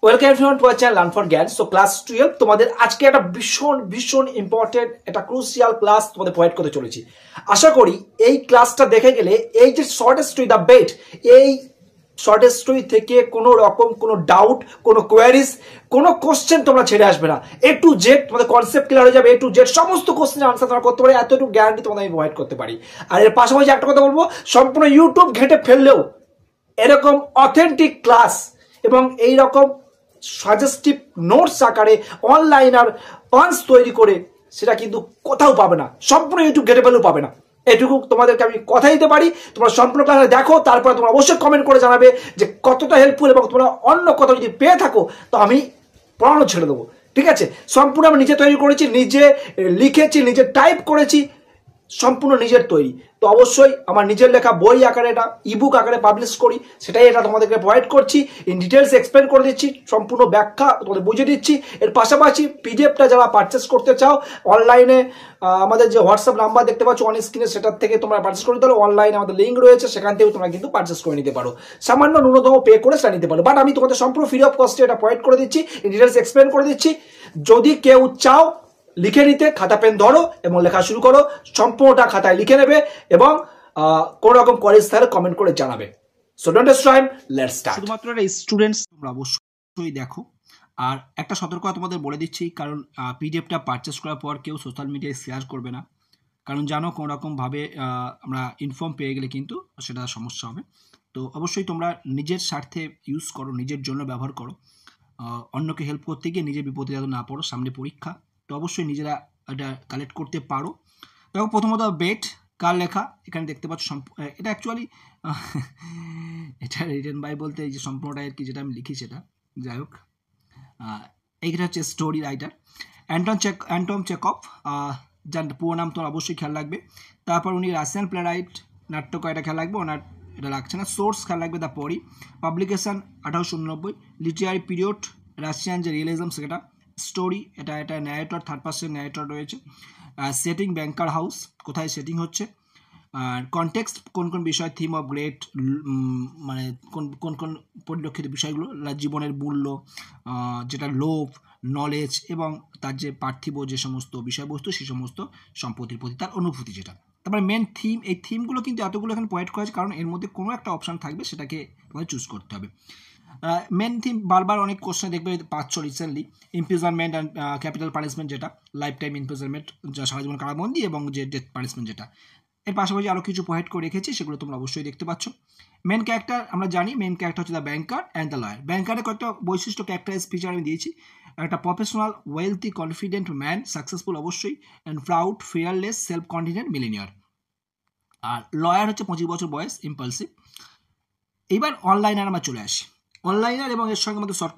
Welcome everyone to our channel learn for জ্ঞান। So class 12 তোমাদের আজকে একটা ভীষণ ইম্পর্টেন্ট একটা ক্রুশিয়াল ক্লাস তোমাদের প্রোভাইড করতে চলেছি। আশা করি এই ক্লাসটা দেখে গেলে এই যে শর্টেস্ট স্টোরি দ্য বেট, এই শর্টেস্ট স্টোরি থেকে কোনো রকম কোনো ডাউট, কোনো কোয়ারিজ, কোনো কোশ্চেন তোমরা ছেড়ে আসবে না। এ টু জেড তোমাদের কনসেপ্ট ক্লিয়ার হয়ে যাবে। এ টু জেড সমস্ত কোশ্চেনের আনসার তোমরা করতে পারি, এতটুকু গ্যারান্টি তোমাদের আমি প্রোভাইড করতে পারি। আর এর পাশাপাশি একটা কথা বলবো, সম্পূর্ণ ইউটিউব ঘেটে ফেললেও এরকম অথেন্টিক ক্লাস এবং এই রকম সাজেস্টিভ নোটস আকারে অনলাইন আর পাঞ্চ তৈরি করে সেটা কিন্তু কোথাও পাবে না, সম্পূর্ণ ইউটিউব ঘেটে ফেলেও পাবে না। এটুকু তোমাদেরকে আমি কথা দিতে পারি। তোমরা সম্পূর্ণ ক্লাসে দেখো, তারপরে তোমরা অবশ্যই কমেন্ট করে জানাবে যে কতটা হেল্পফুল, এবং তোমরা অন্য কথা যদি পেয়ে থাকো তো আমি পড়ানো ছেড়ে দেবো। ঠিক আছে, সম্পূর্ণ আমি নিজে তৈরি করেছি, নিজে লিখেছি, নিজে টাইপ করেছি, সম্পূর্ণ নিজের তৈরি। তো অবশ্যই আমার নিজের লেখা বই আকারে এটা ইবুক আকারে পাবলিশ করি, সেটাই এটা তোমাদেরকে প্রোভাইড করছি। ইন ডিটেলস এক্সপ্লেন করে দিচ্ছি, সম্পূর্ণ ব্যাখ্যা তোমাদের বুঝিয়ে দিচ্ছি। এর পাশাপাশি পিডিএফটা যারা পারচেস করতে চাও অনলাইনে আমাদের যে হোয়াটসঅ্যাপ নাম্বার দেখতে পাচ্ছ অন স্ক্রিনে, সেটার থেকে তোমরা পারচেস করে নিতে পারো। অনলাইনে আমাদের লিঙ্ক রয়েছে, সেখান থেকেও তোমরা কিন্তু পারচেস করে নিতে পারো। সামান্য ন্যূনতম পে করে সেটা নিতে পারো, বাট আমি তোমাদের সম্পূর্ণ ফ্রি অফ কস্টে এটা প্রোভাইড করে দিচ্ছি, ইন ডিটেলস এক্সপ্লেন করে দিচ্ছি। যদি কেউ চাও লিখে নিতে, খাতা পেন ধরো এবং লেখা শুরু করো, সম্পূর্ণটা খাতায় লিখে নেবে এবং কোন রকম কোয়ারিজ থাকলে কমেন্ট করে জানাবে। So don't waste time, let's start. শুধুমাত্র স্টুডেন্টস তোমরা অবশ্যই দেখো। আর একটা সতর্কতা তোমাদের বলে দিচ্ছি, কারণ পিডিএফটা পারচেস করার পর কেউ সোশ্যাল মিডিয়ায় শেয়ার করবে না, কারণ জানো কোনো রকমভাবে আমরা ইনফর্ম পেয়ে গেলে কিন্তু সেটা সমস্যা হবে। তো অবশ্যই তোমরা নিজের স্বার্থে ইউজ করো, নিজের জন্য ব্যবহার করো। অন্যকে হেল্প করতে গিয়ে নিজের বিপদে যাতে না পড়ো, সামনে পরীক্ষা। তো অবশ্যই নিজেরা এটা কালেক্ট করতে পারো। দেখো প্রথমত বেট কার লেখা এখানে দেখতে পাচ্ছ, এটা অ্যাকচুয়ালি এটা রিটেন বাই বলতে এই যে সম্পূর্ণটা আর কি যেটা আমি লিখি সেটা, যাই হোক এইটা হচ্ছে স্টোরি রাইটার অ্যান্টন চেকভ, যার পুরো নাম তো অবশ্যই খেয়াল রাখবে। তারপর উনি রাশিয়ান প্লেরাইট, নাট্যকার, এটা খেয়াল রাখবে, ওনার এটা লাগছে না। সোর্স খেয়াল রাখবে দ্য পরি, পাবলিকেশন 1889, লিটারি পিরিয়ড রাশিয়ান যে রিয়েলিজম সেটা, স্টোরি এটা ন্যারেটর, থার্ড পার্সন ন্যারেটর রয়েছে। সেটিং ব্যাংকার হাউস, কোথায় সেটিং হচ্ছে। আর কনটেক্সট কোন কোন বিষয়, থিম অফ গ্রেট, মানে কোন কোন পরিলক্ষিত বিষয়গুলো, জীবনের মূল্য, যেটা লোভ, নলেজ এবং তার যে পার্থিব যে সমস্ত বিষয়বস্তু সেই সমস্ত সম্পত্তির প্রতি তার অনুভূতি যেটা। তারপরে মেন থিম, এই থিমগুলো কিন্তু এতগুলো এখানে প্রোভাইড করা আছে, কারণ এর মধ্যে কোনো একটা অপশান থাকবে, সেটাকে তোমাদের চুজ করতে হবে। মেন থিম বারবার অনেক কোশ্চেন দেখবে পাচ্ছ recently, imprisonment and capital punishment, যেটা লাইফ টাইম ইমপ্রিজনমেন্ট, যা সারা জীবন কারাবন্দী, এবং যে ডেথ পানিশমেন্ট যেটা। এর পাশাপাশি আরও কিছু প্রোভাইড করে রেখেছি, সেগুলো তোমরা অবশ্যই দেখতে পাচ্ছ। মেন ক্যারেক্টার আমরা জানি, মেন ক্যারেক্টার হচ্ছে the banker and the lawyer. ব্যাংকারের কয়েকটা বৈশিষ্ট্য ক্যারেক্টারাইজ ফিচার আমি দিয়েছি, একটা professional, wealthy, confident man, successful অবশ্যই, and proud, fearless, self confident, millionaire. আর লয়ার হচ্ছে 25 বছর বয়স, ইম্পালসিভ। এইবার অনলাইনার আমরা চলে আসি। অনলাইনার এবং এর সঙ্গে আমাদের শর্ট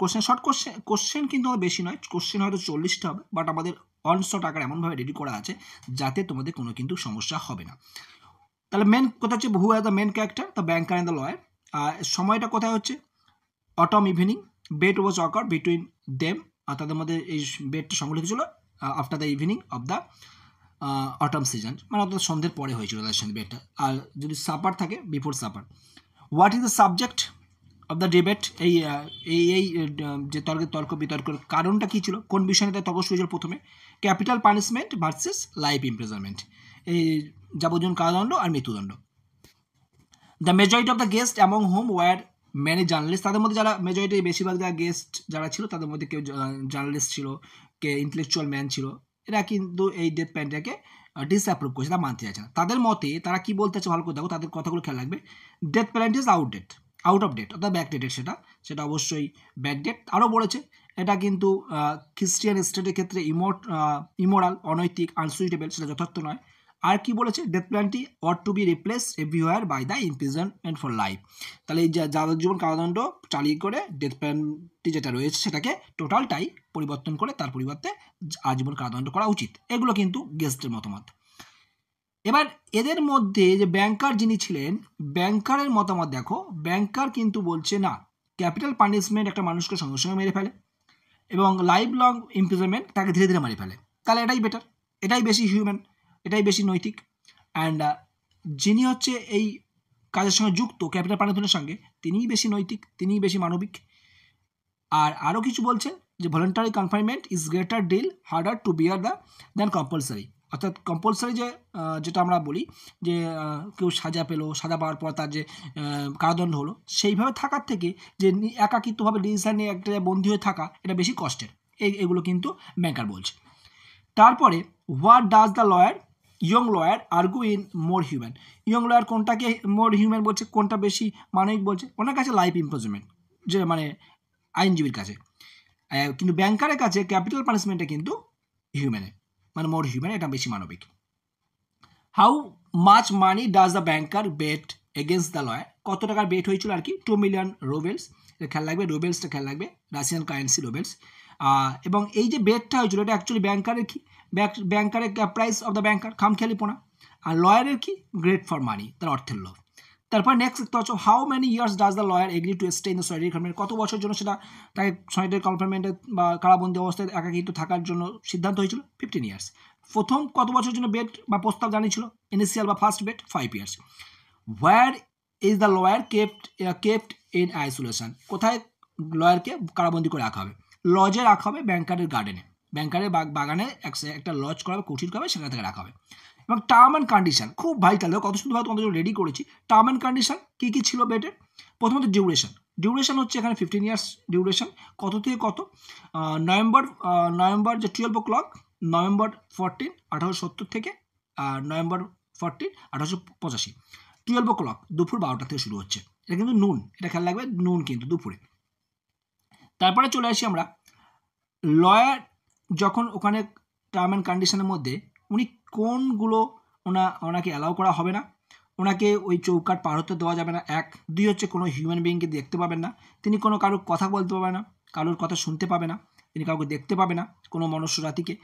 কোশ্চেন কিন্তু আমাদের বেশি নয়, কোশ্চেন হয়তো 40টা হবে, বাট আমাদের অনশট আকার এমনভাবে রেডি করা আছে যাতে তোমাদের কোনো কিন্তু সমস্যা হবে না। তাহলে মেন কথা হচ্ছে who are the main character, the banker and the lawyer. আর সময়টা কোথায় হচ্ছে, autumn evening, bet was occur between them, আর তাদের মধ্যে এই বেটটা সংগঠিত ছিল after the evening of the autumn season, মানে অর্থাৎ সন্ধ্যের পরে হয়েছিল তাদের সঙ্গে বেটটা। আর যদি সাপার থাকে, before supper. What is the subject of the debate, এই যে তর্ক বিতর্কের কারণটা কী ছিল, কোন বিষয় নিয়ে তর্ক শুরু হয়েছিল প্রথমে, capital punishment versus life imprisonment, এই যাবজ্জীবন কারাদণ্ড আর মৃত্যুদণ্ড। The majority of the guest among whom were many journalist, তাদের মধ্যে যারা মেজরিটি বেশিরভাগ যারা গেস্ট যারা ছিল তাদের মধ্যে কেউ জার্নালিস্ট ছিল, কে ইন্টেলেকচুয়াল ম্যান ছিল, এরা কিন্তু এই ডেথ পেনাল্টিটাকে ডিসঅ্যাপ্রুভ করেছে, তারা মানতে চাইছে না। তাদের মতে তারা কি বলতে চাচ্ছে ভালো করে দেখো, তাদের কথাগুলো খেয়াল রাখবে। Death penalty is out of date, অর্থাৎ ব্যাকডেটেড, সেটা অবশ্যই ব্যাকডেট। আরও বলেছে এটা কিন্তু খ্রিস্টিয়ান স্টেটের ক্ষেত্রে ইমোরাল, অনৈতিক, আনসুইটেবল, সেটা যথার্থ নয়। আর কি বলেছে, death penalty ought to be replace everywhere by the imprisonment for life. তাহলে এই যাবজ্জীবন কারাদণ্ড চালিয়ে করে ডেথ পেনাল্টি যেটা রয়েছে সেটাকে টোটালটাই পরিবর্তন করে তার পরিবর্তে আজীবন কারাদণ্ড করা উচিত। এগুলো কিন্তু গেস্টের মতামত। এবার এদের মধ্যে যে ব্যাংকার যিনি ছিলেন, ব্যাংকারের মতামত দেখো, ব্যাংকার কিন্তু বলছে না, ক্যাপিটাল পানিশমেন্ট একটা মানুষকে সঙ্গে সঙ্গে মেরে ফেলে, এবং লাইফ লং ইমপ্রিজনমেন্ট তাকে ধীরে ধীরে মারি ফেলে। তাহলে এটাই বেটার, এটাই বেশি হিউম্যান, এটাই বেশি নৈতিক। অ্যান্ড যিনি হচ্ছে এই কাজের সঙ্গে যুক্ত ক্যাপিটাল পানিশমেন্টের সঙ্গে, তিনিই বেশি নৈতিক, তিনিই বেশি মানবিক। আর আরও কিছু বলছেন যে voluntary confinement is greater deal harder to bear than compulsory, অর্থাৎ কম্পালসারি যেটা আমরা বলি যে কেউ সাজা পেলো, সাজা পাওয়ার পর তার যে কারাদণ্ড হলো, সেইভাবে থাকার থেকে যে একাকিত্বভাবে ডিসিশন নিয়ে একটা বন্দী হয়ে থাকা এটা বেশি কষ্টের, এগুলো কিন্তু ব্যাংকার বলছে। তারপরে what does the lawyer young lawyer argue in more human, young lawyer কোনটাকে মোর হিউম্যান বলছে, কোনটা বেশি মানবিক বলছে, ওনার কাছে লাইফ ইমপ্রিজনমেন্ট, যে মানে আইনজীবীর কাছে, কিন্তু ব্যাংকারের কাছে ক্যাপিটাল পানিশমেন্টে কিন্তু হিউম্যানে, মানে মোর হিউম্যান, এটা বেশি মানবিক। How much money does the banker bet against the lawyer, কত টাকার বেট হয়েছিল আর কি, 2 মিলিয়ন রুবেলস, এটা খেয়াল রাখবে, রুবেলসটা খেয়াল রাখবে, রাশিয়ান কারেন্সি রুবেলস। এবং এই যে বেটটা হয়েছিল এটা অ্যাকচুয়ালি ব্যাংকারের কি, ব্যাংকারের প্রাইস অফ দ্য ব্যাংকার, খামখেয়ালিপনা, আর লয়ারের কি, গ্রেট ফর মানি, তার অর্থের লোভ। তারপর নেক্সট দেখতে পাচ্ছ, how many years does the lawyer agree to stay in the solitary confinement, কত বছর জন্য সেটা তাকে সলিটারি কনফাইনমেন্টে বা কারাবন্দী অবস্থায় একাকিত্ব থাকার জন্য সিদ্ধান্ত হয়েছিল, 15 ইয়ার্স। প্রথম কত বছরের জন্য বেট বা প্রস্তাব জানিয়েছিল, ইনিশিয়াল বা first bet 5 years. Where is the lawyer kept in isolation, কোথায় লয়ারকে কারাবন্দী করে রাখা হবে, লজে রাখা হবে, ব্যাংকারের গার্ডেনে, ব্যাংকারের বাগানে একটা লজ করা হবে, কুঠির করা হবে, সেখানে থেকে রাখা হবে। এবং টার্ম অ্যান্ড কন্ডিশন খুব ভাইটাল, কত সুন্দরভাবে তোমাদের জন্য রেডি করেছি। টার্ম অ্যান্ড কন্ডিশন কী কী ছিল বেটের, প্রথমত ডিউরেশন হচ্ছে এখানে 15 ইয়ার্স ডিউরেশন, কত থেকে কত, নভেম্বর যে 12 o'clock, নভেম্বর 14, 1870 থেকে নভেম্বর 14, 1885, 12 o'clock দুপুর 12টা থেকে শুরু হচ্ছে, এটা কিন্তু নুন, এটা খেয়াল রাখবে, নুন কিন্তু দুপুরে। তারপরে চলে আসি আমরা, লয়ার যখন ওখানে টার্ম অ্যান্ড কন্ডিশনের মধ্যে উনি কোনগুলো ওনাকে অ্যালাউ করা হবে না, ওনাকে ওই চৌকাট পার হতে দেওয়া যাবে না, 1, 2 হচ্ছে কোনো হিউম্যান বিইংকে দেখতে পাবেন না, তিনি কোনো কারোর কথা বলতে পারবেন না, কারোর কথা শুনতে পাবে না, তিনি কাউকে দেখতে পাবে না, কোনো মনুষ্য জাতিকে,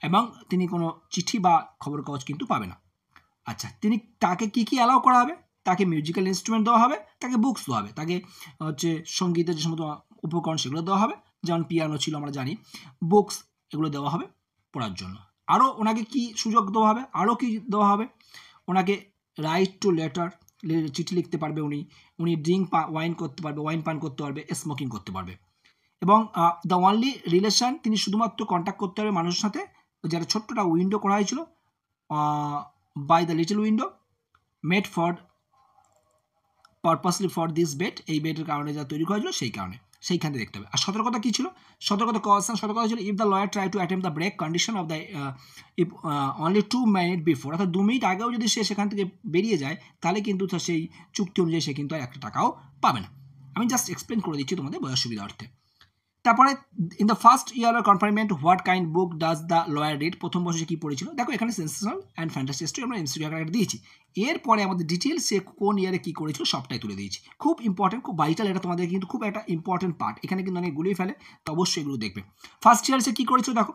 এবং তিনি কোনো চিঠি বা খবর কাগজ কিন্তু পাবে না। আচ্ছা, তাকে কি কি অ্যালাউ করা হবে, তাকে মিউজিক্যাল ইনস্ট্রুমেন্ট দেওয়া হবে, তাকে বুকস দেওয়া হবে, তাকে হচ্ছে সঙ্গীতের যে সমস্ত উপকরণ সেগুলো দেওয়া হবে, যেমন পিয়ানো ছিল আমরা জানি, বুকস এগুলো দেওয়া হবে পড়ার জন্য। আরও ওনাকে কি সুযোগ দেওয়া হবে, আরও কি দেওয়া হবে, ওনাকে রাইট টু লেটার, চিঠি লিখতে পারবে, উনি ওয়াইন করতে পারবে, ওয়াইন পান করতে পারবে, স্মোকিং করতে পারবে, এবং দ্য অনলি রিলেশন, তিনি শুধুমাত্র কন্ট্যাক্ট করতে পারবে মানুষের সাথে যারা ছোট্টটা উইন্ডো করা হয়েছিল, by the little window made for purposely for this bed, এই বেডের কারণে যা তৈরি করা হয়েছিল সেই কারণে, সেইখানে দেখতে হবে। আর সতর্কতা কী ছিল, সতর্কতা ছিল, if the lawyer try to attempt the break condition of the if only 2 minute before, অর্থাৎ 2 মিনিট আগেও যদি সে সেখান থেকে বেরিয়ে যায়, তাহলে কিন্তু সেই চুক্তি অনুযায়ী সে কিন্তু আর 1 টাকাও পাবে না। আমি জাস্ট এক্সপ্লেন করে দিচ্ছি তোমাদের বোঝার সুবিধার্থে। তারপরে in the first year of confinement what kind book does the lawyer read, প্রথম বছরে কী পড়েছিল, দেখো এখানে সেন্সেশনাল অ্যান্ড ফ্যান্টাসি স্টোরি আমরা এমসিকিউ আকারে দিয়েছি, এরপরে আমাদের ডিটেলস সে কোন ইয়ারে কী করেছিল সবটাই তুলে দিয়েছি, খুব ইম্পর্টেন্ট, খুব ভাইটাল, এটা তোমাদের কিন্তু খুব একটা ইম্পর্টেন্ট পার্ট, এখানে কিন্তু অনেক গুলিয়ে ফেলে, তো অবশ্যই এগুলো দেখবে। ফার্স্ট ইয়ারে সে কী করেছিল দেখো,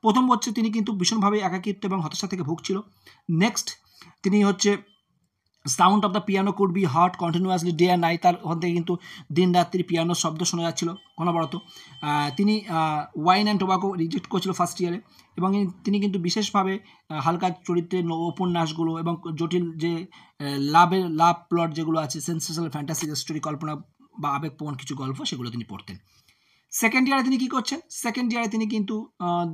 প্রথম হচ্ছে তিনি কিন্তু ভীষণভাবে একাকিত্ব এবং হতাশা থেকে ভুগছিল। নেক্সট তিনি হচ্ছে sound of the piano could be hard continuously day and night, তার ওখান থেকে কিন্তু দিন রাত্রি পিয়ানোর শব্দ শোনা যাচ্ছিল অনবরত। তিনি ওয়াইন অ্যান্ড টোবাকো রিজেক্ট করেছিল ফার্স্ট ইয়ারে, এবং তিনি কিন্তু বিশেষভাবে হালকা চরিত্রের উপন্যাসগুলো এবং জটিল যে লাভ প্লট যেগুলো আছে, সেন্সেশনাল ফ্যান্টাসি স্টোরি, কল্পনা বা আবেগপ্রবণ কিছু গল্প, সেগুলো তিনি পড়তেন। সেকেন্ড ইয়ারে তিনি কী করছেন, সেকেন্ড ইয়ারে তিনি কিন্তু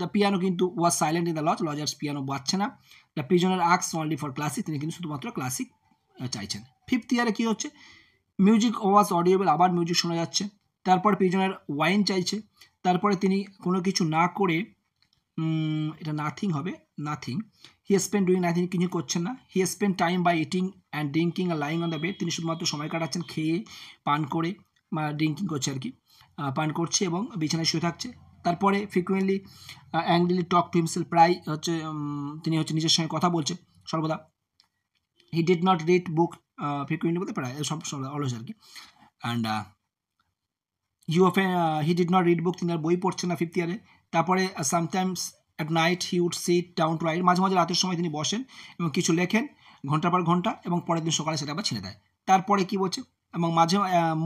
দ্য পিয়ানো কিন্তু was silent in the lodgers, piano বাজছে না, the prisoner asks only for classic, তিনি কিন্তু শুধুমাত্র ক্লাসিক চাইছেন। ফিফথ ইয়ারে কী হচ্ছে, মিউজিক ওয়াজ অডিয়েবল, আবার মিউজিক শোনা যাচ্ছে, তারপর প্রিজনার ওয়াইন চাইছে, তারপরে তিনি কোনো কিছু না করে, এটা নাথিং হবে, nothing, he spend doing nothing, কিছু করছেন না, he spend time by eating and drinking আর লাইং অন দ্য বেড, তিনি শুধুমাত্র সময় কাটাচ্ছেন খেয়ে, পান করে, বা ড্রিঙ্কিং করছে আর কি, পান করছে এবং বিছানায় শুয়ে থাকছে। তারপরে frequently angrily talk to himself, প্রায় হচ্ছে তিনি হচ্ছে নিজের সঙ্গে কথা বলছে সর্বদা। He did not read book, frequently বলতে প্রায় সব অলওয়েজ আর কি, and he did not read book, তিনি আর বই পড়ছেন না ফিফথ ইয়ারে। তারপরে sometimes at night he would sit down to write, মাঝে মাঝে রাতের সময় তিনি বসেন এবং কিছু লেখেন ঘন্টার পর ঘন্টা, এবং পরের দিন সকালে সেটা আবার ছেড়ে দেয়। তারপরে কী বলছে, এবং মাঝে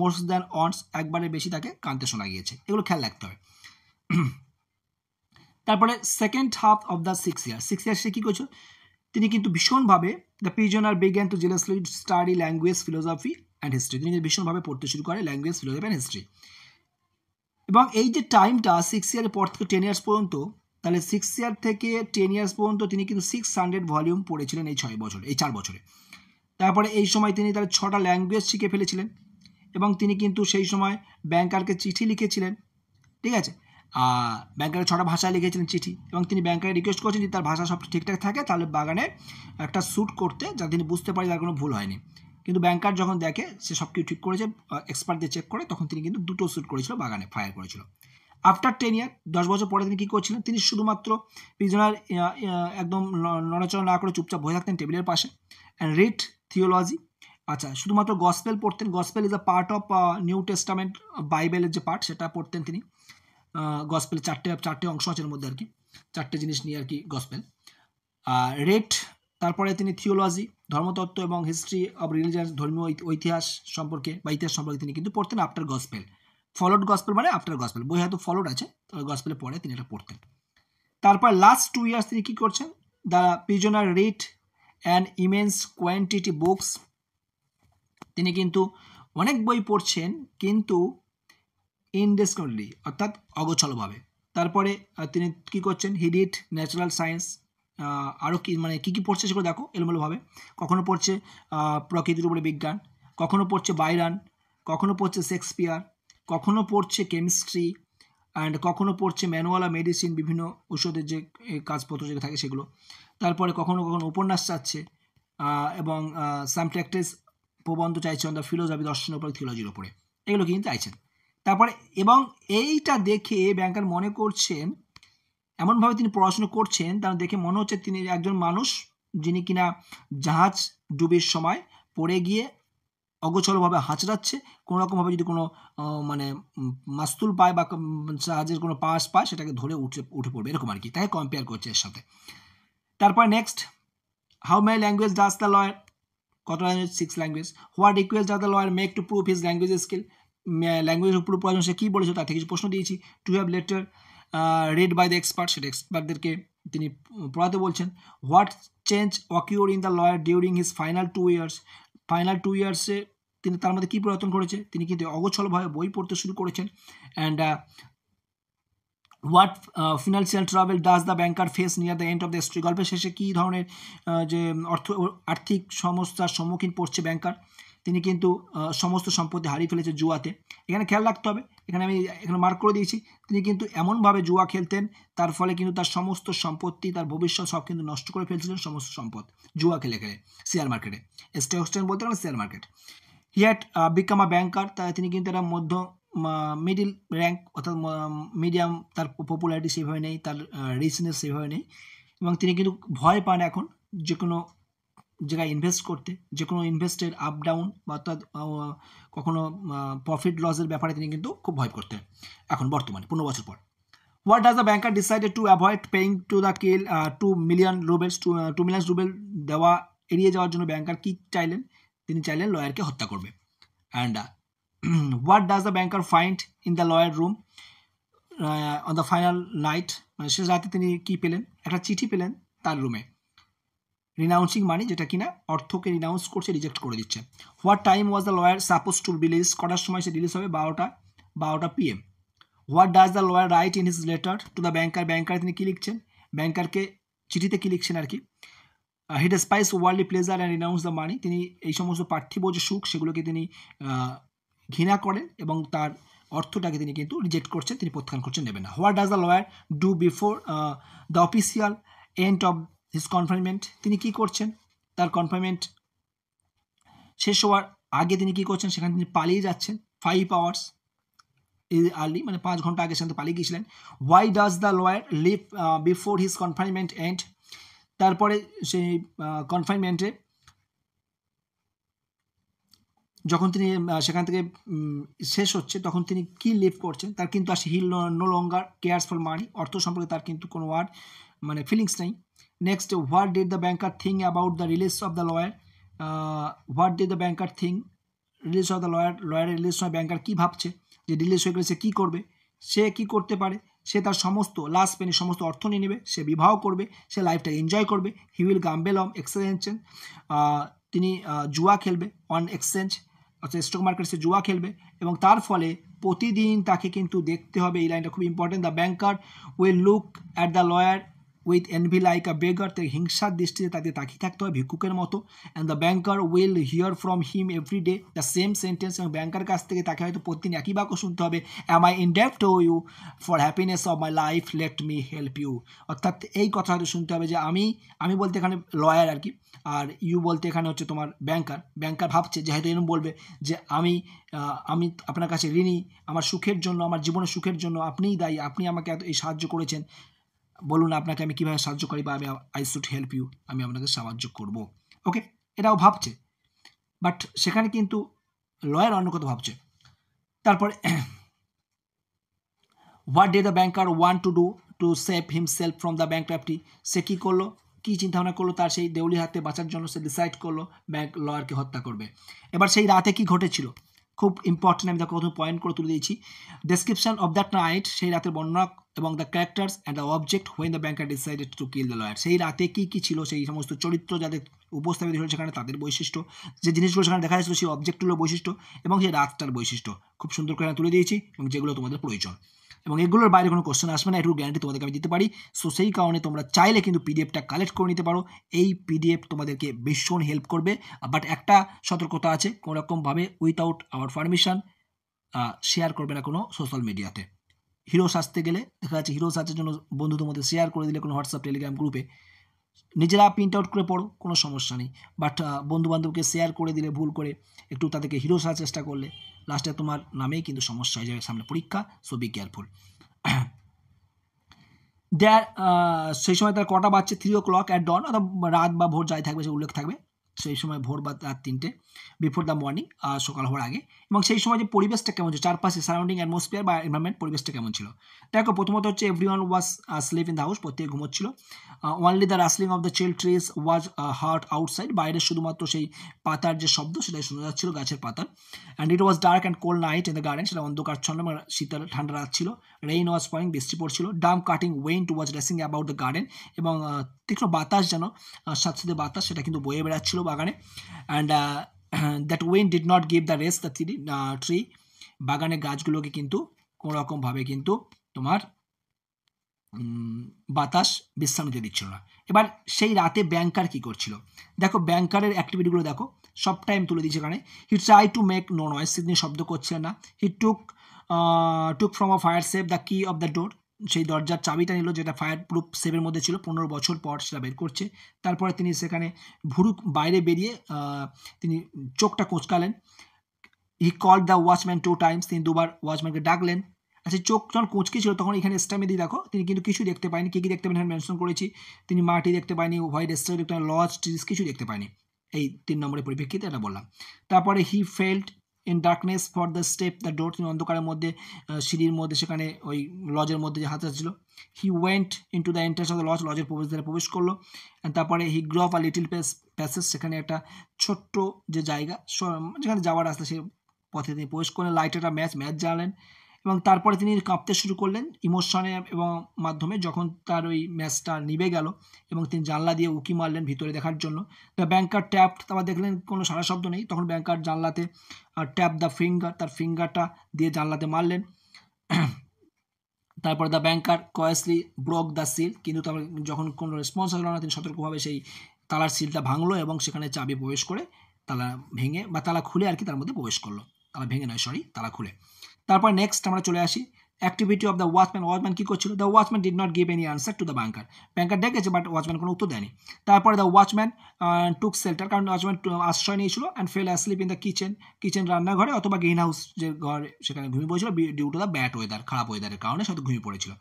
মোস্ট দ্যান অনস, একবারের বেশি তাকে কাঁদতে শোনা গিয়েছে, এগুলো খেয়াল রাখতে হবে। তারপরে second half of the 6 year, 6 year সে কী করছে, তিনি কিন্তু ভীষণভাবে the prisoner began to jealously study language, philosophy and history, তিনি ভীষণভাবে পড়তে শুরু করে ল্যাঙ্গুয়েজ, ফিলোসফি অ্যান্ড হিস্ট্রি। এবং এই যে টাইমটা 6 ইয়ারের পর থেকে 10 ইয়ার্স পর্যন্ত, তাহলে 6 ইয়ার থেকে 10 ইয়ার্স পর্যন্ত তিনি কিন্তু 600 ভলিউম পড়েছিলেন এই 4 বছরে। তারপরে এই সময় তিনি তার 6টা ল্যাঙ্গুয়েজ শিখে ফেলেছিলেন এবং তিনি কিন্তু সেই সময় ব্যাংকারকে চিঠি লিখেছিলেন, ঠিক আছে, ব্যাংকারের 6টা ভাষায় লিখেছিলেন চিঠি, এবং তিনি ব্যাংকারে রিকোয়েস্ট করছেন যে তার ভাষা সব ঠিকঠাক থাকে তাহলে বাগানে একটা শ্যুট করতে, যাতে তিনি বুঝতে পারে তার কোনো ভুল হয়নি। কিন্তু ব্যাংকার যখন দেখে সে সব কিছু ঠিক করেছে, এক্সপার্ট দিয়ে চেক করে, তখন তিনি কিন্তু 2টো শ্যুট করেছিল, বাগানে ফায়ার করেছিল। আফটার 10 ইয়ার, 10 বছর পরে তিনি কী করছিলেন, তিনি শুধুমাত্র প্রিজনার একদম নড়াচড়া না করে চুপচাপ বসে থাকতেন টেবিলের পাশে অ্যান্ড রিড থিওলজি। আচ্ছা, শুধুমাত্র গসপেল পড়তেন। Gospel is a part of new testament, বাইবেলের যে পার্ট সেটা পড়তেন তিনি। গসপেল চারটে অংশ আছে এর মধ্যে আর কি, 4টে জিনিস নিয়ে আর কি গসপেল। রেড, তারপরে তিনি থিওলজি, ধর্মতত্ত্ব এবং হিস্ট্রি অফ রিলিজিয়ান, ধর্মীয় ইতিহাস সম্পর্কে বা ইতিহাস সম্পর্কে তিনি কিন্তু পড়তেন। আফটার গসপেল, ফলোড গসপেল মানে আফটার গসপেল, বই হয়তো ফলোড আছে, গসপেলে পরে তিনি এটা পড়তেন। তারপর লাস্ট 2 ইয়ার্স তিনি কী করছেন, the prisoner read an immense quantity books. তিনি কিন্তু অনেক বই পড়ছেন, কিন্তু ইনডেসক্রিমিনেটলি, অর্থাৎ অগোছলভাবে। তারপরে তিনি কী করছেন, হি রিড ন্যাচারাল সায়েন্স, আরও কি মানে কী কী পড়ছে সেগুলো দেখো এলোমেলোভাবে। কখনো পড়ছে প্রকৃতির উপরে বিজ্ঞান, কখনো পড়ছে বাইরন, কখনো পড়ছে শেক্সপিয়ার, কখনো পড়ছে কেমিস্ট্রি, অ্যান্ড কখনো পড়ছে ম্যানুয়াল অফ মেডিসিন, বিভিন্ন ঔষধের যে কাজপত্র যেগুলো থাকে সেগুলো। তারপরে কখনো কখনো উপন্যাস চাচ্ছে, এবং সাম ট্র্যাক্টেস, প্রবন্ধ চাইছে অন দ্য ফিলোসফি, দর্শনের উপরে, থিওলজির উপরে, এগুলো কিন্তু চাইছেন। তারপরে এবং এইটা দেখে ব্যাংকার মনে করছেন, এমনভাবে তিনি পড়াশুনো করছেন, তার দেখে মনে হচ্ছে তিনি একজন মানুষ যিনি কিনা জাহাজ ডুবির সময় পড়ে গিয়ে অগোছলভাবে হাঁচড়াচ্ছে, কোনো রকমভাবে যদি কোনো মানে মাস্তুল পায় বা জাহাজের কোনো পাশ পায় সেটাকে ধরে উঠে পড়বে, এরকম আর কি, তাকে কম্পেয়ার করছে এর সাথে। তারপর next, how many language does the lawyer, কত language, 6 language. What request does the lawyer make to prove his language skill, ল্যাঙ্গুয়েজের উপর প্রয়োজন সে কী বলেছে তার থেকে কিছু প্রশ্ন দিয়েছি। To have letter read by the expert, সেটা এক্সপার্টদেরকে তিনি পড়াতে বলছেন। What change occur in the lawyer during his final 2 years, final 2 ইয়ার্সে তিনি তার মধ্যে কী পরিবর্তন করেছে, তিনি কিন্তু অগোছলভাবে বই পড়তে শুরু করেছেন। And what financial travel does the banker face near the end of the story, গল্পের শেষে কী ধরনের যে আর্থিক সমস্যার সম্মুখীন পড়ছে ব্যাংকার, তিনি কিন্তু সমস্ত সম্পত্তি হারিয়ে ফেলেছে জুয়াতে। এখানে খেয়াল রাখতে হবে, এখানে আমি মার্ক করে দিয়েছি, তিনি কিন্তু এমনভাবে জুয়া খেলতেন তার ফলে কিন্তু তার সমস্ত সম্পত্তি, তার ভবিষ্যৎ সব কিন্তু নষ্ট করে ফেলছিলেন, সমস্ত সম্পদ জুয়া খেলে শেয়ার মার্কেটে, স্টক এক্সচেঞ্জ বলতে গেলে share market. He had become a banker, তাই তিনি কিন্তু একটা মিডিল র্যাঙ্ক, অর্থাৎ মিডিয়াম, তার পপুলারিটি সেভাবে নেই, তার রিচনেস সেভাবে নেই, এবং তিনি কিন্তু ভয় পান এখন যে কোনো জায়গায় ইনভেস্ট করতে, যে কোনো ইনভেস্টের আপ ডাউন বা অর্থাৎ কখনো প্রফিট লসের ব্যাপারে তিনি কিন্তু খুব ভয় করতেন এখন বর্তমানে 15 বছর পর। What does the banker decided to avoid paying to the kill 2 million রুবেলস, 2 million Rubel দেওয়া এড়িয়ে যাওয়ার জন্য ব্যাংকার কী চাইলেন, তিনি চাইলেন লয়ারকে হত্যা করবে। And what does the banker find in the lawyer room on the final night, মানে শেষ রাতে তিনি কী পেলেন, একটা চিঠি পেলেন তার রুমে, রিনাউন্সিং মানি, যেটা কিনা অর্থকে রিনাউন্স করছে, রিজেক্ট করে দিচ্ছে। What time was the lawyer suppose to release, কটার সময় সে রিলিজ হবে, 12টা PM। What does the lawyer write in his letter to the banker, banker তিনি কী লিখছেন, ব্যাংকারকে চিঠিতে কী লিখছেন আর কি। He despise worldly pleasure and renounce the money, তিনি এই সমস্ত পার্থিব যে সুখ সেগুলোকে তিনি ঘৃণা করেন এবং তার অর্থটাকে তিনি কিন্তু রিজেক্ট করছেন, তিনি প্রত্যাখ্যান করছেন, নেবেন না। What does the lawyer do before the official end of his confinement, তিনি কী করছেন, তার কনফাইনমেন্ট শেষ হওয়ার আগে তিনি কী করছেন, সেখানে তিনি পালিয়ে যাচ্ছেন 5 hours আর্লি, মানে 5 ঘন্টা আগে সেখানে পালিয়ে গিয়েছিলেন। Why does the lawyer leave before his confinement end, তারপরে সেই কনফাইনমেন্টে যখন তিনি সেখান থেকে শেষ হচ্ছে তখন তিনি কী লিভ করছেন, তার কিন্তু আর he no longer cares for money, অর্থ সম্পর্কে তার কিন্তু কোনো মানে ফিলিংস নেই। Next, what did the banker think about the release of the lawyer, what did the banker think release of the লয়ারের রিলিজ সময় ব্যাংকার কী ভাবছে, যে রিলিজ হয়ে গেলে সে কী করবে, সে কী করতে পারে, সে তার সমস্ত লাস্ট পেনি সমস্ত অর্থ নিয়ে নেবে, সে বিবাহ করবে, সে লাইফটাকে এনজয় করবে। হি উইল গাম্বেল অন এক্সচেঞ্জ, তিনি জুয়া খেলবে অন এক্সচেঞ্জ, অর্থাৎ স্টক মার্কেটে সে জুয়া খেলবে এবং তার ফলে প্রতিদিন তাকে কিন্তু দেখতে হবে, এই লাইনটা খুব important, the banker will look at the lawyer with envy like a beggar, তাকে হিংসার দৃষ্টিতে তাকে তাকিয়ে থাকতে হবে ভিক্ষুকের মতো। And the banker will hear from him every day the same sentence, এবং ব্যাংকার কাছ থেকে তাকে হয়তো প্রতিদিন একই বাক্য শুনতে হবে, am I in debt to you for happiness of my life let me help you. অর্থাৎ এই কথা হয়তো শুনতে হবে যে আমি বলতে এখানে লয়ার আর কি, আর ইউ বলতে এখানে হচ্ছে তোমার ব্যাংকার। ব্যাংকার ভাবছে যে হয়তো এরকম বলবে যে আমি আপনার কাছে ঋণী, আমার সুখের জন্য, আমার জীবনের সুখের জন্য আপনিই দায়ী, আপনি আমাকে এই সাহায্য করেছেন, বলুন আপনাকে আমি কীভাবে সাহায্য করি, বা আই শুড হেল্প ইউ, আমি আপনাকে সাহায্য করব। ওকে, এটাও ভাবছে, বাট সেখানে কিন্তু লয়ার অন্য কথা ভাবছে। তারপরে what did the banker want to do to save himself from the bankruptcy, সে কী করলো, কী চিন্তাভাবনা করলো তার সেই দেউলি হাতে বাঁচার জন্য, সে ডিসাইড করলো লয়ারকে হত্যা করবে। এবার সেই রাতে কি ঘটেছিল, খুব ইম্পর্টেন্ট, আমি তাকে প্রথমে পয়েন্ট করে তুলে দিয়েছি। ডেসক্রিপশন অফ দ্যাট নাইট, সেই রাতের বর্ণনা এবং the characters and the object when the banker decided to kill the lawyer, সেই রাতে কী কী ছিল, সেই সমস্ত চরিত্র যাদের উপস্থাপিত হয়েছে সেখানে তাদের বৈশিষ্ট্য, যে জিনিসগুলো সেখানে দেখা যাচ্ছিল সেই অবজেক্টগুলোর বৈশিষ্ট্য এবং সেই রাতটার বৈশিষ্ট্য খুব সুন্দর করে তুলে দিয়েছি, এবং যেগুলো তোমাদের প্রয়োজন, এবং এগুলোর বাইরে কোনো কোশ্চেন আসবে না, একটু গ্যারান্টি তোমাদেরকে আমি দিতে পারি। সো সেই কারণে তোমরা চাইলে কিন্তু পিডিএফটা কালেক্ট করে নিতে পারো, এই পিডিএফ তোমাদেরকে ভীষণ হেল্প করবে। বাট একটা সতর্কতা আছে, কোনোরকমভাবে উইথাউট আওয়ার পারমিশন শেয়ার করবে না কোনো সোশ্যাল মিডিয়াতে। হিরো সাজতে গেলে দেখা যাচ্ছে হিরো সাজের জন্য বন্ধুদের মধ্যে শেয়ার করে দিলে কোনো হোয়াটসঅ্যাপ টেলিগ্রাম গ্রুপে, নিজেরা প্রিন্ট আউট করে পড়ো, কোনো সমস্যা নেই, বাট বন্ধুবান্ধবকে শেয়ার করে দিলে ভুল করে একটু তাদেরকে হিরো সাজার চেষ্টা করলে লাস্টে তোমার নামেই কিন্তু সমস্যা হয়ে যাবে, সামনে পরীক্ষা, সো বি কেয়ারফুল। দেয়ার সেই সময় তার কটা বাজছে, 3 o'clock অ্যাট ডন, অথবা রাত বা ভোর যাই থাকবে সে উল্লেখ থাকবে, সেই সময় ভোর বা রাত 3টে, বিফোর দ্য মর্নিং, সকাল হওয়ার আগে। এবং সেই সময় যে পরিবেশটা কেমন ছিল, চারপাশে সারাউন্ডিং অ্যাটমসফিয়ার বা এনভায়রনমেন্ট পরিবেশটা কেমন ছিল, দেখো প্রথমত হচ্ছে everyone was slip in the house, প্রত্যেকে ঘুমোচ্ছিল। Only the rustling of the chill trees was heard outside, বাইরে শুধুমাত্র সেই পাতার যে শব্দ সেটাই শোনা যাচ্ছিল, গাছের পাতার। And it was dark and cold night in the garden, সেটা অন্ধকারচ্ছন্ন, শীতল ঠান্ডা রাত ছিল। রেইন ওয়াজ ফলিং, বৃষ্টি পড়ছিল। Dam cutting went was racing about the garden, এবং তীক্ষ্ণ বাতাস যেন সাথে বাতাস সেটা কিন্তু বয়ে বেড়াচ্ছিল বাগানে। And that wind did not give the rest the tree, বাগানের গাছগুলোকে কিন্তু কোনোরকমভাবে কিন্তু তোমার বাতাস বিশ্রাম নিতে দিচ্ছিল না। এবার সেই রাতে ব্যাংকার কি করছিল, দেখো ব্যাংকারের অ্যাক্টিভিটিগুলো দেখো, সব টাইম তুলে দিয়েছে এখানে। He try to make no noise, তিনি শব্দ করছিলেন না। He took from a fire safe the key of the door, সেই দরজার চাবিটা নিল যেটা ফায়ার প্রুফ সেভের মধ্যে ছিল, 15 বছর পর সেটা বের করছে। তারপরে তিনি সেখানে বাইরে বেরিয়ে তিনি চোখটা কোঁচকালেন। He called the watchman 2 times, তিনি দুবার ওয়াচম্যানকে ডাকলেন। আচ্ছা, চোখ যখন কুঁচকি ছিল তখন এখানে স্টামে দিয়ে দেখো তিনি কিন্তু কিছু দেখতে পায়নি, কী কী দেখতে পায়নি মেনশন করেছি, তিনি মাটি দেখতে পায়নি, হোয়াইট স্টার দেখতে পায়নি, লজ ট্রিজ কিছু দেখতে পায়নি, এই 3 নম্বরের পরিপ্রেক্ষিতে এটা বললাম। তারপরে he felt in darkness for the step the door, তিনি অন্ধকারের মধ্যে সিঁড়ির মধ্যে সেখানে ওই লজের মধ্যে যে হাত ছিল। He went in to the entrance of the lodge, লজের প্রবেশদ্বারে প্রবেশ করলো। তারপরে he grope up a little passage, সেখানে একটা ছোট্ট যে জায়গা যেখানে যাওয়ার রাস্তা, সেই পথে তিনি প্রবেশ করলেন। লাইটের ম্যাচ জ্বালালেন, এবং তারপরে তিনি কাঁপতে শুরু করলেন ইমোশনের এবং মাধ্যমে, যখন তার ওই ম্যাচটা নিভে গেল এবং তিনি জানলা দিয়ে উকি মারলেন ভিতরে দেখার জন্য। দ্য ব্যাংকার ট্যাপড, তারপর দেখলেন কোনো সারা শব্দ নেই, তখন ব্যাংকার জানলাতে ট্যাপ দ্য ফিঙ্গার, তার ফিঙ্গারটা দিয়ে জানলাতে মারলেন। তারপরে the banker coyly broke the seal, কিন্তু তারপর যখন কোনো রেসপন্স হলো না তিনি সতর্কভাবে সেই তালার সিলটা ভাঙলো এবং সেখানে চাবি প্রবেশ করে তালা ভেঙে বা তালা খুলে আর কি তার মধ্যে প্রবেশ করলো, তালা ভেঙে নয় সরি, তালা খুলে। তারপর নেক্সট আমরা চলে আসি activity of the watchman. Watchman কী করছিল, the watchman did not give any answer to the banker, banker ডেকেছে বাট ওয়াচম্যান কোনো উত্তর দেয়নি। তারপরে দ্য ওয়াচম্যান টুক শেল্টার, কারণ ওয়াচম্যান আশ্রয় নিয়েছিল, and fell asleep in the kitchen রান্নাঘরে অথবা গ্রিন হাউস যে ঘর সেখানে ঘুমিয়ে পড়েছিল, due to the bad weather, খারাপ ওয়েদারের কারণে সে ঘুমিয়ে পড়েছিল।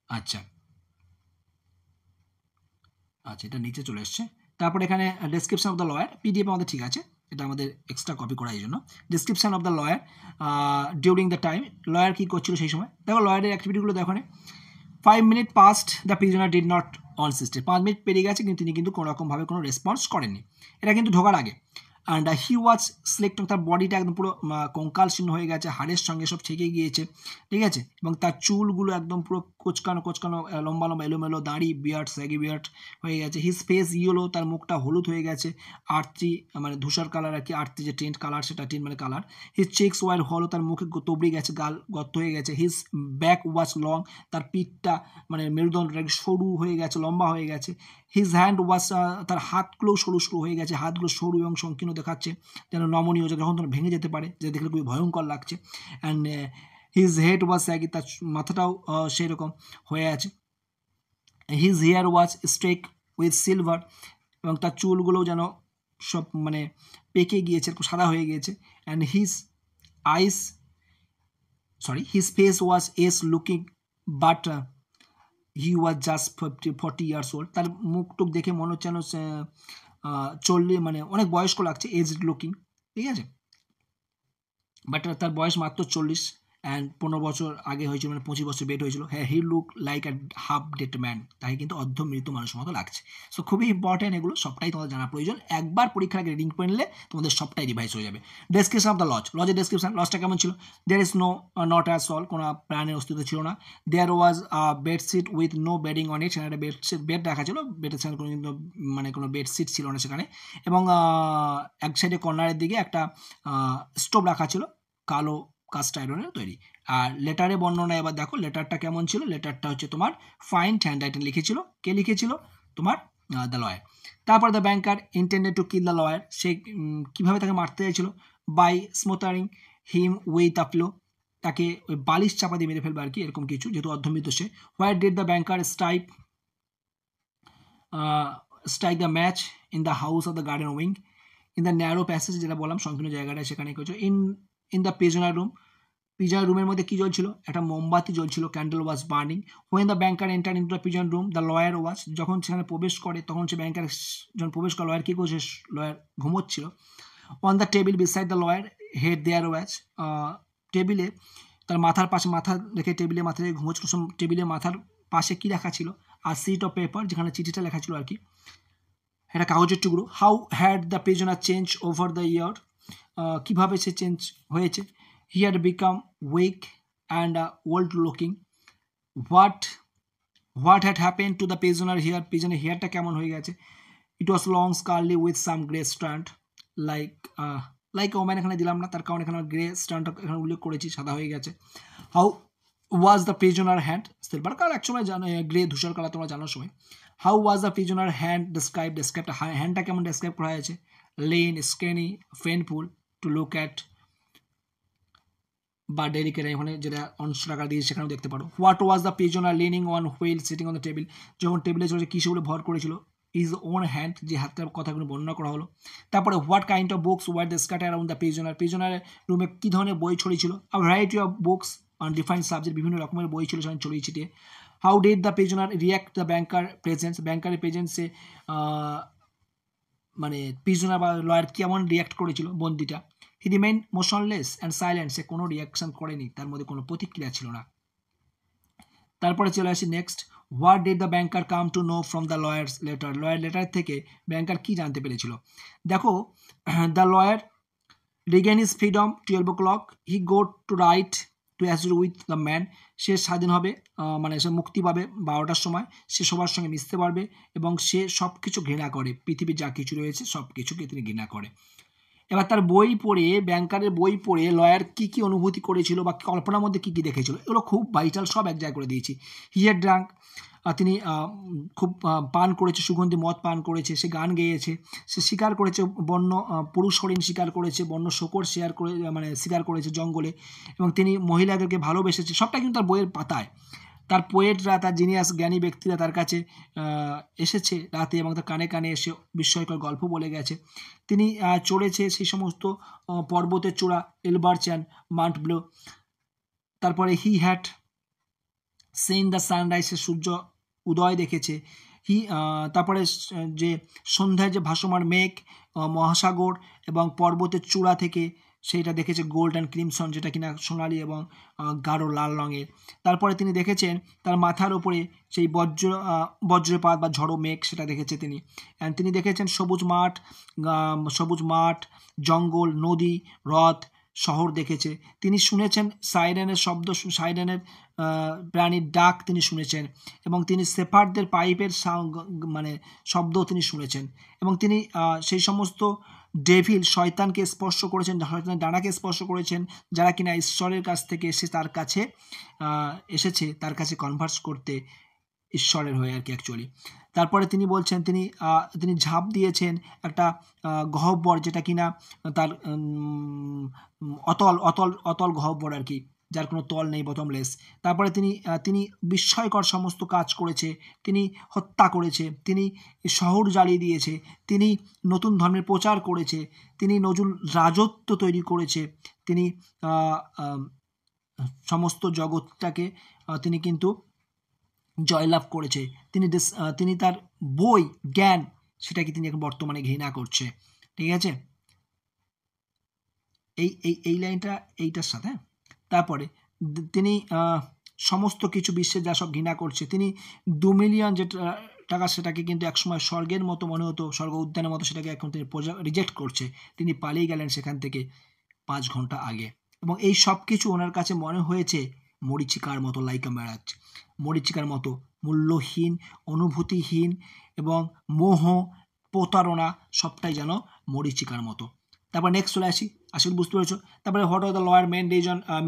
আচ্ছা, এটা নিচে চলে এসছে। তারপরে এখানে description of the lawyer, PDF আমাদের ঠিক আছে, এটা আমাদের এক্সট্রা কপি করা এই জন্য। Description of the lawyer during the time, lawyer কী করছিল সেই সময়, দেখো লয়ারের অ্যাক্টিভিটিগুলো দেখো। 5 minutes past the prisoner did not insisted, 5 minute পেরিয়ে গেছে কিন্তু তিনি কিন্তু কোনোরকমভাবে কোনো রেসপন্স করেননি, এটা কিন্তু ঢোকার আগে। অ্যান্ড হি ওয়াজ সিলেক্টিং, তার বডিটা একদম পুরো কঙ্কাল শীর্ণ হয়ে গেছে, হাড়ের সঙ্গে সব ছেঁকে গিয়েছে, ঠিক আছে, এবং তার চুলগুলো একদম পুরো কোচকানো কোচকানো লম্বা লম্বা এলোমেলো, দাড়ি বিয়ার্ড স্যাগি বিয়ার্ড হয়ে গেছে। হিজ ফেস ইয়েলো, তার মুখটা হলুদ হয়ে গেছে, আর্থি মানে ধূসর কালার আর কি, আর্থি যে টেন্ট কালার সেটা টেন্ট মানে কালার। হিজ চেক্স ওয়ার হলো, তার মুখে তবড়ে গেছে, গাল গর্ত হয়ে গেছে। হিজ ব্যাক ওয়াজ লং, তার পিঠটা মানে মেরুদণ্ডটা সরু হয়ে গেছে, লম্বা হয়ে গেছে। হিজ হ্যান্ড ওয়াজ, তার হাতগুলো সরু সরু হয়ে গেছে, হাতগুলো সরু এবং সংকীর্ণ দেখাচ্ছে, যেন নমনীয়, যখন তখন ভেঙে যেতে পারে, যে দেখলে খুবই ভয়ঙ্কর লাগছে। And his head was saggy, তার মাথাটাও সেই রকম হয়ে আছে। His hair was streak with silver, এবং তার চুলগুলোও যেন সব মানে পেকে গিয়েছে, একটু সাদা হয়ে গিয়েছে। And his face was S looking, but he was just 40 years old. তার মুখ টুক দেখে মনে হচ্ছে যেন 40 মানে অনেক বয়স্ক লাগছে, এজ লুকিং, ঠিক আছে, বাট তার বয়স মাত্র 40, অ্যান্ড 15 বছর আগে হয়েছিল, মানে 25 বছর বেড হয়েছিল। হ্যাঁ, he look like a half dead man, তাই কিন্তু অর্ধমৃত মানুষের মতো লাগছে। সো খুবই ইম্পর্টেন্ট, এগুলো সবটাই তোমাদের জানা প্রয়োজন। একবার পরীক্ষার আগে রিডিং করে নিলে তোমাদের সবটাই রিভাইজ হয়ে যাবে। ডেসক্রিপশন অফ দ্য লজের ডেসক্রিপশন, লজটা কেমন ছিল? There is not at all, কোনো প্রাণের অস্তিত্ব ছিল না। There was bedsheet with no bedding on it, সেখানে একটা বেড রাখা ছিল, বেডের সেখানে কোনো কিন্তু মানে কোনো বেডশিট ছিল না সেখানে। এবং এক সাইডে কর্নারের দিকে একটা স্টোভ রাখা ছিল, কালো কাস্ট আয়রনের তৈরি। আর লেটারে বর্ণনা এবার দেখো, লেটারটা কেমন ছিল। লেটারটা হচ্ছে তোমার ফাইন হ্যান্ড রাইটিং লিখেছিল। কে লিখেছিল? তোমার দ্য লয়ার। তারপর the banker intended to kill the lawyer, সে কীভাবে তাকে মারতে চাইছিল? By smothering him with a pillow, তাকে ওই বালিশ চাপা দিয়ে মেরে ফেলবে আর কি, এরকম কিছু, যেহেতু অর্ধমৃত সে। Where did the banker strike the match in the house of the garden wing, in the narrow passage, যেটা বললাম সংকীর্ণ জায়গাটা, সেখানে কিছু। In the prisoner room, prisoner রুমের মধ্যে কি জ্বলছিল? একটা মোমবাতি জ্বলছিল, candle was burning. When the banker enter into the prison room, the lawyer was, যখন সেখানে প্রবেশ করে, তখন সে ব্যাংকার যখন প্রবেশ করে, লয়ার কী করছে? লয়ার ঘুমোচ্ছিল। On the table beside the lawyer head there was, টেবিলে তার মাথার পাশে মাথা রেখে, টেবিলে মাথা রেখে ঘুমোচ্ছিল, টেবিলের মাথার পাশে কী রাখা ছিল? আর সিট অফ পেপার, যেখানে চিঠিটা লেখা ছিল আর কি, একটা কাগজের টুকরো। How had the prisoner change over the year, কীভাবে সে চেঞ্জ হয়েছে? He had become weak and old looking. What had happened to the prisoner here? Prisoner hairটা কেমন হয়ে গেছে? It was long curly with some grey strand, like woman এখানে দিলাম না, তার কারণ এখানে গ্রে স্ট্যান্ড এখানে উল্লেখ করেছি, সাদা হয়ে গেছে। How was the prisoner hand? Silver colour, একসময় জানো, গ্রে ধূসর কালার তোমরা জানার সময়। How was the prisoner hand ডেসক্রাইবটা হ্যান্ডটা কেমন ডেসক্রাইব করা হয়েছে? lean, skinny, painful to look at, বা ডেলিকেট, এখানে যেটা অংশ টাকা দিয়েছে সেখানেও দেখতে পারো। What was the prisoner leaning on while sitting on the table, যখন টেবিলে চলেছে কী সেগুলো ভর করেছিল? ইজ ওন হ্যান্ড, যে হাতটার কথাগুলো বর্ণনা করা হলো। তারপরে what kind of books were the scatter around the প্রিজনারের রুমে কী ধরনের বই ছড়িয়েছিল? A variety of books on different subject, বিভিন্ন রকমের বই ছিল সেখানে ছড়িয়ে ছিটিয়ে। How did the prisoner react the banker presence, ব্যাংকারের প্রেজেন্সে মানে প্রিজনার বা লয়ার কেমন রিয়াক্ট করেছিল বন্দিটা? He remain motionless and silent, সে কোনো রিয়াকশন করেনি, তার মধ্যে কোনো প্রতিক্রিয়া ছিল না। তারপরে চলে আসি next. What did the banker come to know from the lawyer's letter, lawyer letter থেকে ব্যাংকার কি জানতে পেরেছিল? দেখো, the lawyer regain his freedom 12 o'clock, he go to right to associate with the man, সে স্বাধীন হবে, মানে সে মুক্তি পাবে 12টার সময়, সে সবার সঙ্গে মিশতে পারবে, এবং সে সব কিছু ঘৃণা করে, পৃথিবীর যা কিছু রয়েছে সব কিছুকে তিনি ঘৃণা করে। এবার তার বই পড়ে, ব্যাংকারের বই পড়ে লয়ার কী কী অনুভূতি করেছিল বা কল্পনার মধ্যে কী কী দেখেছিল, এগুলো খুব ভাইটাল, সব এক জায়গায় করে দিয়েছি। হি হ্যাড ড্রাঙ্ক, তিনি খুব পান করেছে, সুগন্ধি মদ পান করেছে, সে গান গেয়েছে, সে শিকার করেছে, বন্য পুরুষ হরিণ শিকার করেছে, বন্য শূকর শিকার করেছে জঙ্গলে, এবং তিনি মহিলাদেরকে ভালোবেসেছে, সবটা কিন্তু তার বইয়ের পাতায়। তার পোয়েটরা, তার জিনিয়াস জ্ঞানী ব্যক্তিরা তার কাছে এসেছে রাতে, এবং তার কানে কানে এসে বিস্ময়কর গল্প বলে গেছে। তিনি চড়েছে সেই সমস্ত পর্বতের চূড়া, এলবার্চ অ্যান্ড মাউন্ট ব্লো। তারপরে he had seen the sunrise, সে সূর্য উদয় দেখেছে। তারপরে যে সন্ধ্যায় যে ভাসমান মেঘ, মহাসাগর এবং পর্বতের চূড়া থেকে সেইটা দেখেছে গোল্ড অ্যান্ড ক্রিমসন, যেটা কিনা সোনালি এবং গাঢ় লাল রঙের। তারপরে তিনি দেখেছেন তার মাথার উপরে সেই বজ্রপাত বা ঝড়ো মেঘ, সেটা দেখেছে তিনি। অ্যান্ড তিনি দেখেছেন সবুজ মাঠ, জঙ্গল, নদী, হ্রদ, শহর দেখেছে। তিনি শুনেছেন সাইরেনের শব্দ, সাইরেনের প্রাণীর ডাক তিনি শুনেছেন, এবং তিনি শেফার্ডদের পাইপের মানে শব্দ তিনি শুনেছেন, এবং তিনি সেই সমস্ত ডেভিল, শয়তানকে স্পর্শ করেছেন, শয়তানের ডানাকে স্পর্শ করেছেন, যারা কিনা ঈশ্বরের কাছ থেকে এসেছে তার কাছে কনভার্স করতে, ঈশ্বরের হয়ে আর কি অ্যাকচুয়ালি। তারপরে তিনি বলছেন তিনি ঝাঁপ দিয়েছেন একটা গহ্বর, যেটা কিনা তার অতল গহ্বর আর কি, যার কোনো তল নেই, বটমলেস। তারপরে তিনি বিস্ময়কর সমস্ত কাজ করেছে, তিনি হত্যা করেছে, তিনি শহর জ্বালিয়ে দিয়েছে, তিনি নতুন ধর্মের প্রচার করেছে, তিনি নতুন রাজত্ব তৈরি করেছে, তিনি সমস্ত জগৎটাকে তিনি কিন্তু জয়লাভ করেছে। তিনি তার বই জ্ঞান, সেটাকে তিনি এখন বর্তমানে ঘৃণা করছে। ঠিক আছে, এই লাইনটা এইটার সাথে। তারপরে তিনি সমস্ত কিছু বিশ্বে যা সব ঘৃণা করছে, তিনি 2 মিলিয়ন যে টাকা, সেটাকে কিন্তু একসময় স্বর্গের মতো মনে হতো, স্বর্গ উদ্যানের মতো, সেটাকে এখন তিনি রিজেক্ট করছে। তিনি পালিয়ে গেলেন সেখান থেকে 5 ঘন্টা আগে, এবং এই সব কিছু ওনার কাছে মনে হয়েছে মরীচিকার মতো, লাইকা ম্যারাজ, মরীচিকার মতো মূল্যহীন, অনুভূতিহীন, এবং মোহ, প্রতারণা, সবটাই যেন মরীচিকার মতো। তারপর নেক্সট চলে আসি, আসলে বুঝতে পেরেছো। তারপরে what are the lawyer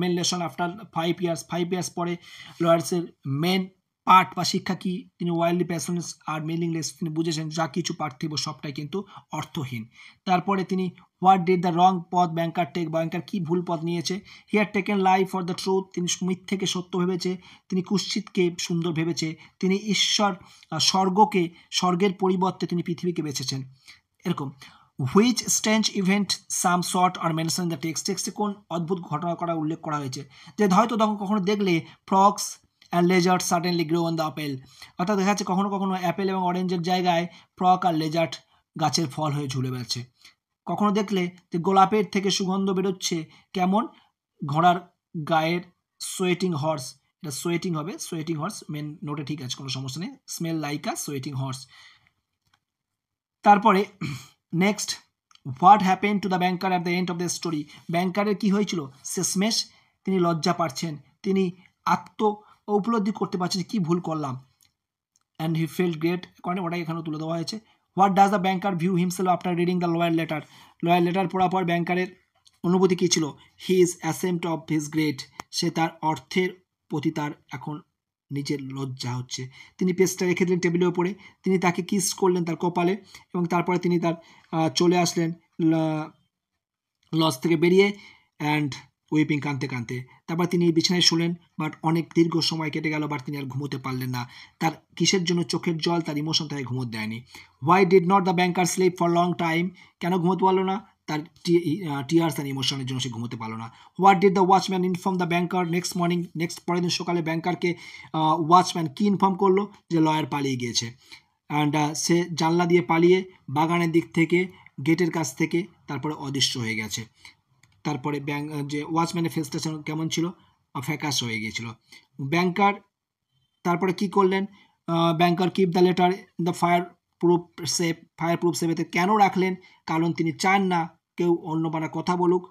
main lesson after 5 years পরে লয়ার্সের মেন পার্ট বা শিক্ষা কি, তিনি ওয়াইল্ডলি প্যাশনেস আর মিনিংলেস, তিনি বুঝেছেন যা কিছু পার্থিব সবটাই কিন্তু অর্থহীন। তারপরে তিনি হোয়াট ডিড দ্য রং পথ ব্যাংকার টেক, ব্যাংকার কি ভুল পথ নিয়েছে। He had taken life for the truth, তিনি মিথ্যেকে সত্য ভেবেছে, তিনি কুৎসিতকে সুন্দর ভেবেছে, তিনি স্বর্গের পরিবর্তে তিনি পৃথিবীকে বেছেছেন। এরকম which strange event some short are mention the টেক্সটে কোন অদ্ভুত ঘটনা করা উল্লেখ করা হয়েছে, যে হয়তো তখন কখনো দেখলে frogs and lizard certainly grow on the apple, অর্থাৎ দেখা যাচ্ছে কখনো কখনো অ্যাপেল এবং অরেঞ্জের জায়গায় ফ্রক আর লেজার্ট গাছের ফল হয়ে ঝুলে বেড়াচ্ছে। কখনো দেখলে যে গোলাপের থেকে সুগন্ধ বেরোচ্ছে, কেমন, ঘোড়ার গায়ের সোয়েটিং হর্স, এটা সোয়েটিং হবে, সোয়েটিং হর্স মেন নোটে, ঠিক আছে, কোনো সমস্যা নেই, smell like a sweating horse. তারপরে next, what happen to the banker at the end of the story, ব্যাংকারের কি হয়েছিল শেষমেশ, তিনি লজ্জা পাচ্ছেন, তিনি উপলব্ধি করতে পারছেন কি ভুল করলাম, অ্যান্ড হি ফেল্ট গ্রেট, কারণ ওটাই এখানে তুলে দেওয়া হয়েছে। What does the banker view himself after reading the lawyer letter পড়ার পর ব্যাংকারের অনুভূতি কী ছিল। He is ashamed of his great, সে তার অর্থের প্রতি তার এখন নিজের লজ্জা হচ্ছে। তিনি পেজটা রেখে দিলেন টেবিলের ওপরে, তিনি তাকে কিস করলেন তার কপালে, এবং তারপরে তিনি তার চলে আসলেন লজ থেকে বেরিয়ে, অ্যান্ড উইপিং, কাঁদতে কাঁদতে। তারপর তিনি বিছানায় শুলেন, বাট অনেক দীর্ঘ সময় কেটে গেল, বাট তিনি আর ঘুমোতে পারলেন না। তার কিসের জন্য চোখের জল, তার ইমোশন তাকে ঘুমোতে দেয়নি। Why did not the banker sleep for long time, কেন ঘুমোতে পারলো না, তার টিয়ার্স আর ইমোশনের জন্য সে ঘুমোতে পারলো না। What did the watchman inform the banker next morning, পরের দিন সকালে ব্যাংকারকে ওয়াচম্যান কি ইনফর্ম করলো, যে লয়ার পালিয়ে গিয়েছে। অ্যান্ড সে জানলা দিয়ে পালিয়ে বাগানের দিক থেকে, গেটের কাছ থেকে, তারপরে অদৃশ্য হয়ে গেছে। তারপরে যে ওয়াচম্যানের ফেসটা কেমন ছিল, ফ্যাকাস হয়ে গিয়েছিল। ব্যাংকার তারপরে কি করলেন, banker keep the letter the fireproof সেফেতে কেন রাখলেন, কারণ তিনি চান না কেউ অন্য বানা কথা বলুক,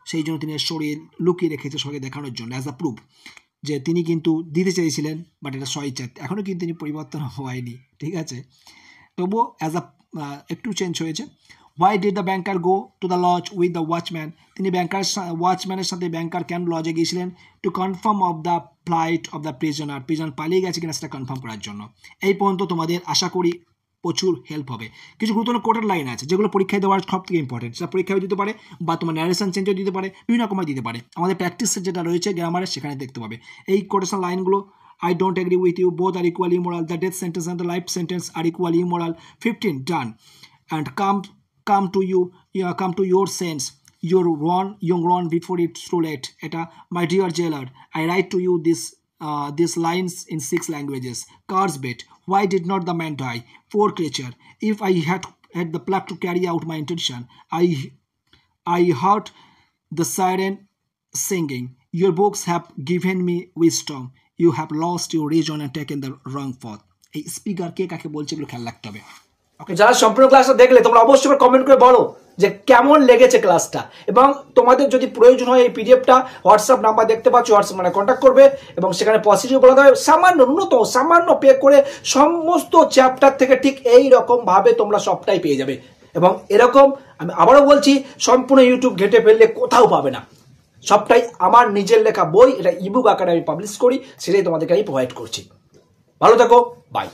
সেই জন্য তিনি সরিয়ে লুকিয়ে রেখেছে সবাইকে দেখানোর জন্য, অ্যাজ আ প্রুফ, যে তিনি কিন্তু দিতে চেয়েছিলেন, বাট এটা স্বইচ্ছা, এখনও কিন্তু তিনি পরিবর্তন হয়নি, ঠিক আছে, তবুও অ্যাজ আ একটু চেঞ্জ হয়েছে। Why did the banker go to the lodge with the watchman, তিনি ওয়াচম্যানের সাথে ব্যাংকার কেন লজে গিয়েছিলেন, to confirm of the flight of the prison পালিয়ে গেছে কিনা সেটা কনফার্ম করার জন্য। এই পর্যন্ত তোমাদের আশা করি প্রচুর হেল্প হবে। কিছু গুরুত্বপূর্ণ কোটের লাইন আছে যেগুলো পরীক্ষায় দেওয়ার সব থেকে ইম্পর্টেন্ট, সেটা পরীক্ষায় দিতে পারে, বা তোমার ন্যারেশন চেঞ্জও দিতে পারে, বিভিন্ন রকমের দিতে পারে। আমাদের প্র্যাকটিসের যেটা রয়েছে গ্রামারের, সেখানে দেখতে পাবে এই কোটেশন লাইনগুলো। I don't agree with you, both are equally immoral, the death sentence and the life sentence are equally immoral. 15 done. And come to your sense, young Ron before it's too late. Eta, my dear jailer, I write to you these lines in 6 languages. Car's bet, why did not the man die? Poor creature, if I had the pluck to carry out my intention, I hurt the siren singing. Your books have given me wisdom. You have lost your reason and taken the wrong path. এই speaker কে কাকে বলছে এগুলো খেয়াল রাখতে হবে। যারা সম্পূর্ণ ক্লাসটা দেখলে তোমরা অবশ্যই কমেন্ট করে বলো যে কেমন লেগেছে ক্লাসটা, এবং তোমাদের যদি প্রয়োজন হয় এই পিডিএফটা হোয়াটসঅ্যাপ নাম্বার দেখতে পাচ্ছ, হোয়াটসঅ্যাপ মানে কন্ট্যাক্ট করবে এবং সেখানে পসিটিভ বলা দেবে। সামান্য ন্যূনতম সামান্য পে করে সমস্ত চ্যাপ্টার থেকে ঠিক এই রকম ভাবে তোমরা সবটাই পেয়ে যাবে। এবং এরকম আমি আবারও বলছি, সম্পূর্ণ ইউটিউব ঘেটে ফেললে কোথাও পাবে না। সবটাই আমার নিজের লেখা বই, এটা ইবুক আকারে আমি পাবলিশ করি, সেটাই তোমাদেরকে আমি প্রোভাইড করছি। ভালো থাকো, বাই।